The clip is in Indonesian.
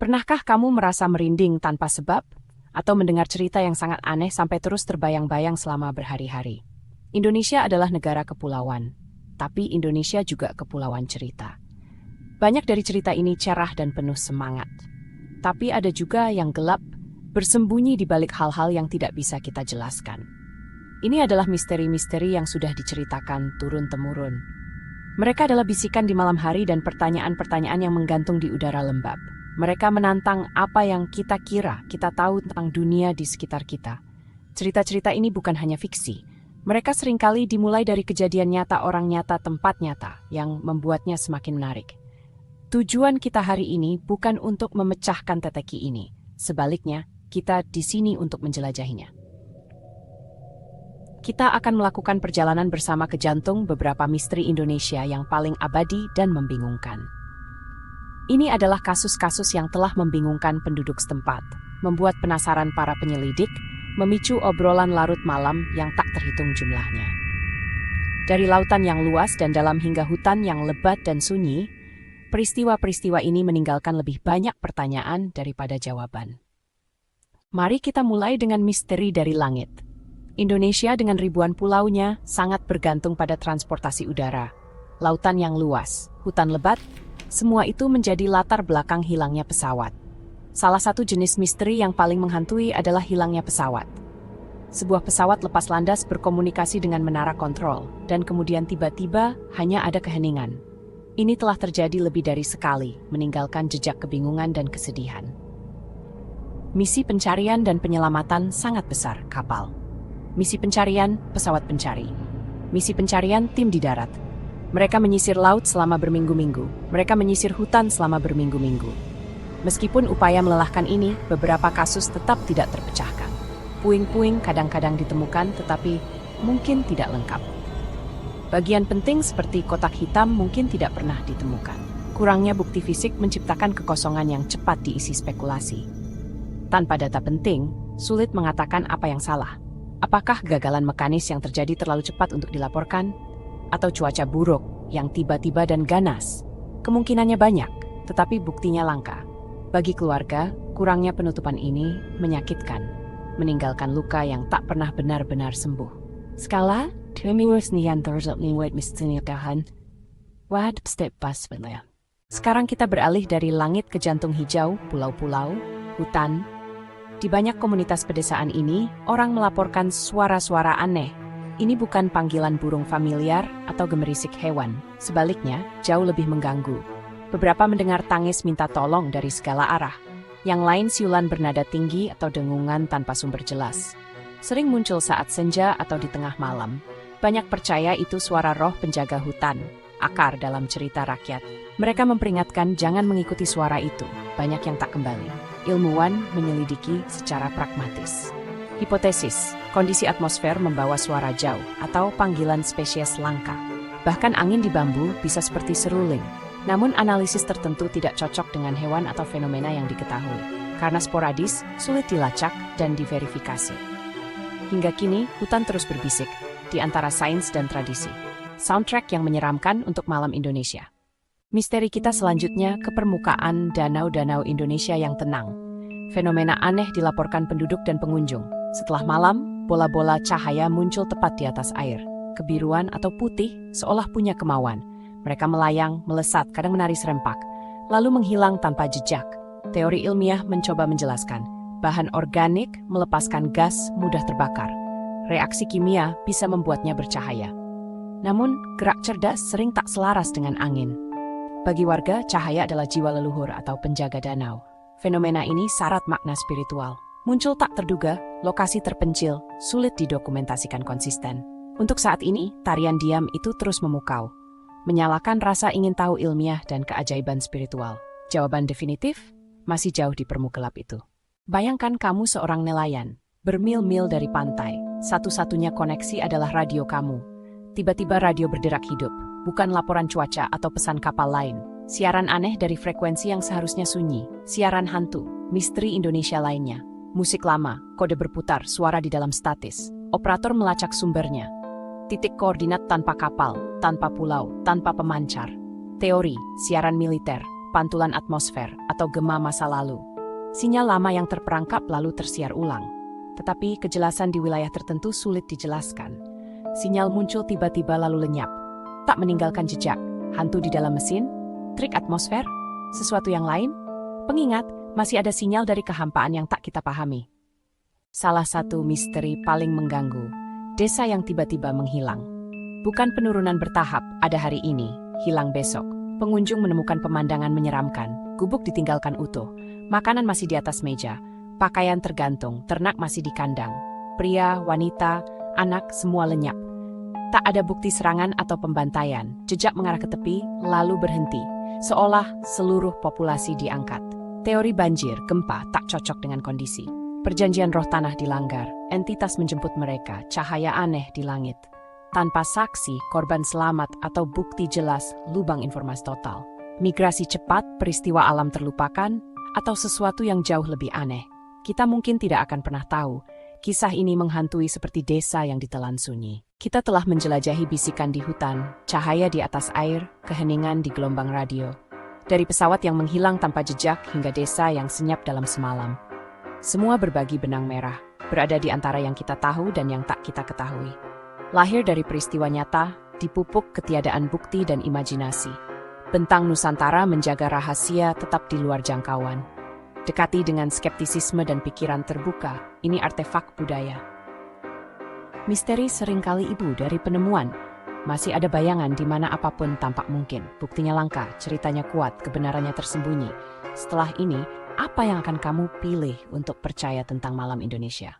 Pernahkah kamu merasa merinding tanpa sebab? Atau mendengar cerita yang sangat aneh sampai terus terbayang-bayang selama berhari-hari? Indonesia adalah negara kepulauan, tapi Indonesia juga kepulauan cerita. Banyak dari cerita ini cerah dan penuh semangat. Tapi ada juga yang gelap, bersembunyi di balik hal-hal yang tidak bisa kita jelaskan. Ini adalah misteri-misteri yang sudah diceritakan turun-temurun. Mereka adalah bisikan di malam hari dan pertanyaan-pertanyaan yang menggantung di udara lembab. Mereka menantang apa yang kita kira kita tahu tentang dunia di sekitar kita. Cerita-cerita ini bukan hanya fiksi. Mereka seringkali dimulai dari kejadian nyata orang nyata tempat nyata yang membuatnya semakin menarik. Tujuan kita hari ini bukan untuk memecahkan teka-teki ini. Sebaliknya, kita di sini untuk menjelajahinya. Kita akan melakukan perjalanan bersama ke jantung beberapa misteri Indonesia yang paling abadi dan membingungkan. Ini adalah kasus-kasus yang telah membingungkan penduduk setempat, membuat penasaran para penyelidik, memicu obrolan larut malam yang tak terhitung jumlahnya. Dari lautan yang luas dan dalam hingga hutan yang lebat dan sunyi, peristiwa-peristiwa ini meninggalkan lebih banyak pertanyaan daripada jawaban. Mari kita mulai dengan misteri dari langit. Indonesia dengan ribuan pulaunya sangat bergantung pada transportasi udara. Lautan yang luas, hutan lebat, semua itu menjadi latar belakang hilangnya pesawat. Salah satu jenis misteri yang paling menghantui adalah hilangnya pesawat. Sebuah pesawat lepas landas berkomunikasi dengan menara kontrol, dan kemudian tiba-tiba hanya ada keheningan. Ini telah terjadi lebih dari sekali, meninggalkan jejak kebingungan dan kesedihan. Misi pencarian dan penyelamatan sangat besar, kapal. Misi pencarian, pesawat pencari. Misi pencarian, tim di darat. Mereka menyisir laut selama berminggu-minggu. Mereka menyisir hutan selama berminggu-minggu. Meskipun upaya melelahkan ini, beberapa kasus tetap tidak terpecahkan. Puing-puing kadang-kadang ditemukan, tetapi mungkin tidak lengkap. Bagian penting seperti kotak hitam mungkin tidak pernah ditemukan. Kurangnya bukti fisik menciptakan kekosongan yang cepat diisi spekulasi. Tanpa data penting, sulit mengatakan apa yang salah. Apakah kegagalan mekanis yang terjadi terlalu cepat untuk dilaporkan? Atau cuaca buruk yang tiba-tiba dan ganas? Kemungkinannya banyak, tetapi buktinya langka. Bagi keluarga, kurangnya penutupan ini menyakitkan, meninggalkan luka yang tak pernah benar-benar sembuh. Skala, sekarang kita beralih dari langit ke jantung hijau, pulau-pulau, hutan. Di banyak komunitas pedesaan ini, orang melaporkan suara-suara aneh. Ini bukan panggilan burung familiar atau gemerisik hewan. Sebaliknya, jauh lebih mengganggu. Beberapa mendengar tangis minta tolong dari segala arah. Yang lain siulan bernada tinggi atau dengungan tanpa sumber jelas. Sering muncul saat senja atau di tengah malam. Banyak percaya itu suara roh penjaga hutan, akar dalam cerita rakyat. Mereka memperingatkan jangan mengikuti suara itu. Banyak yang tak kembali. Ilmuwan menyelidiki secara pragmatis. Hipotesis, kondisi atmosfer membawa suara jauh atau panggilan spesies langka. Bahkan angin di bambu bisa seperti seruling. Namun analisis tertentu tidak cocok dengan hewan atau fenomena yang diketahui. Karena sporadis, sulit dilacak dan diverifikasi. Hingga kini, hutan terus berbisik di antara sains dan tradisi. Soundtrack yang menyeramkan untuk malam Indonesia. Misteri kita selanjutnya ke permukaan danau-danau Indonesia yang tenang. Fenomena aneh dilaporkan penduduk dan pengunjung. Setelah malam, bola-bola cahaya muncul tepat di atas air. Kebiruan atau putih seolah punya kemauan. Mereka melayang, melesat, kadang menari serempak, lalu menghilang tanpa jejak. Teori ilmiah mencoba menjelaskan, bahan organik melepaskan gas mudah terbakar. Reaksi kimia bisa membuatnya bercahaya. Namun, gerak cerdas sering tak selaras dengan angin. Bagi warga, cahaya adalah jiwa leluhur atau penjaga danau. Fenomena ini syarat makna spiritual. Muncul tak terduga, lokasi terpencil, sulit didokumentasikan konsisten. Untuk saat ini, tarian diam itu terus memukau, menyalakan rasa ingin tahu ilmiah dan keajaiban spiritual. Jawaban definitif masih jauh di permukaan gelap itu. Bayangkan kamu seorang nelayan, bermil-mil dari pantai. Satu-satunya koneksi adalah radio kamu. Tiba-tiba radio berderak hidup, bukan laporan cuaca atau pesan kapal lain. Siaran aneh dari frekuensi yang seharusnya sunyi, siaran hantu, misteri Indonesia lainnya. Musik lama, kode berputar, suara di dalam statis. Operator melacak sumbernya. Titik koordinat tanpa kapal, tanpa pulau, tanpa pemancar. Teori, siaran militer. pantulan atmosfer atau gema masa lalu. Sinyal lama yang terperangkap lalu tersiar ulang. Tetapi kejelasan di wilayah tertentu sulit dijelaskan. Sinyal muncul tiba-tiba lalu lenyap. Tak meninggalkan jejak. Hantu di dalam mesin? Trik atmosfer? Sesuatu yang lain? Pengingat, masih ada sinyal dari kehampaan yang tak kita pahami. Salah satu misteri paling mengganggu, desa yang tiba-tiba menghilang. Bukan penurunan bertahap, ada hari ini, hilang besok. Pengunjung menemukan pemandangan menyeramkan, gubuk ditinggalkan utuh, makanan masih di atas meja, pakaian tergantung, ternak masih di kandang. Pria, wanita, anak, semua lenyap. Tak ada bukti serangan atau pembantaian, jejak mengarah ke tepi, lalu berhenti. Seolah seluruh populasi diangkat. Teori banjir, gempa tak cocok dengan kondisi. Perjanjian roh tanah dilanggar, entitas menjemput mereka, cahaya aneh di langit. Tanpa saksi, korban selamat atau bukti jelas, lubang informasi total. Migrasi cepat, peristiwa alam terlupakan, atau sesuatu yang jauh lebih aneh. Kita mungkin tidak akan pernah tahu. Kisah ini menghantui seperti desa yang ditelan sunyi. Kita telah menjelajahi bisikan di hutan, cahaya di atas air, keheningan di gelombang radio. Dari pesawat yang menghilang tanpa jejak hingga desa yang senyap dalam semalam. Semua berbagi benang merah, berada di antara yang kita tahu dan yang tak kita ketahui. Lahir dari peristiwa nyata, dipupuk ketiadaan bukti dan imajinasi. Bentang Nusantara menjaga rahasia tetap di luar jangkauan. Dekati dengan skeptisisme dan pikiran terbuka, ini artefak budaya. Misteri seringkali ibu dari penemuan. Masih ada bayangan di mana apapun tampak mungkin. Buktinya langka, ceritanya kuat, kebenarannya tersembunyi. Setelah ini, apa yang akan kamu pilih untuk percaya tentang malam Indonesia?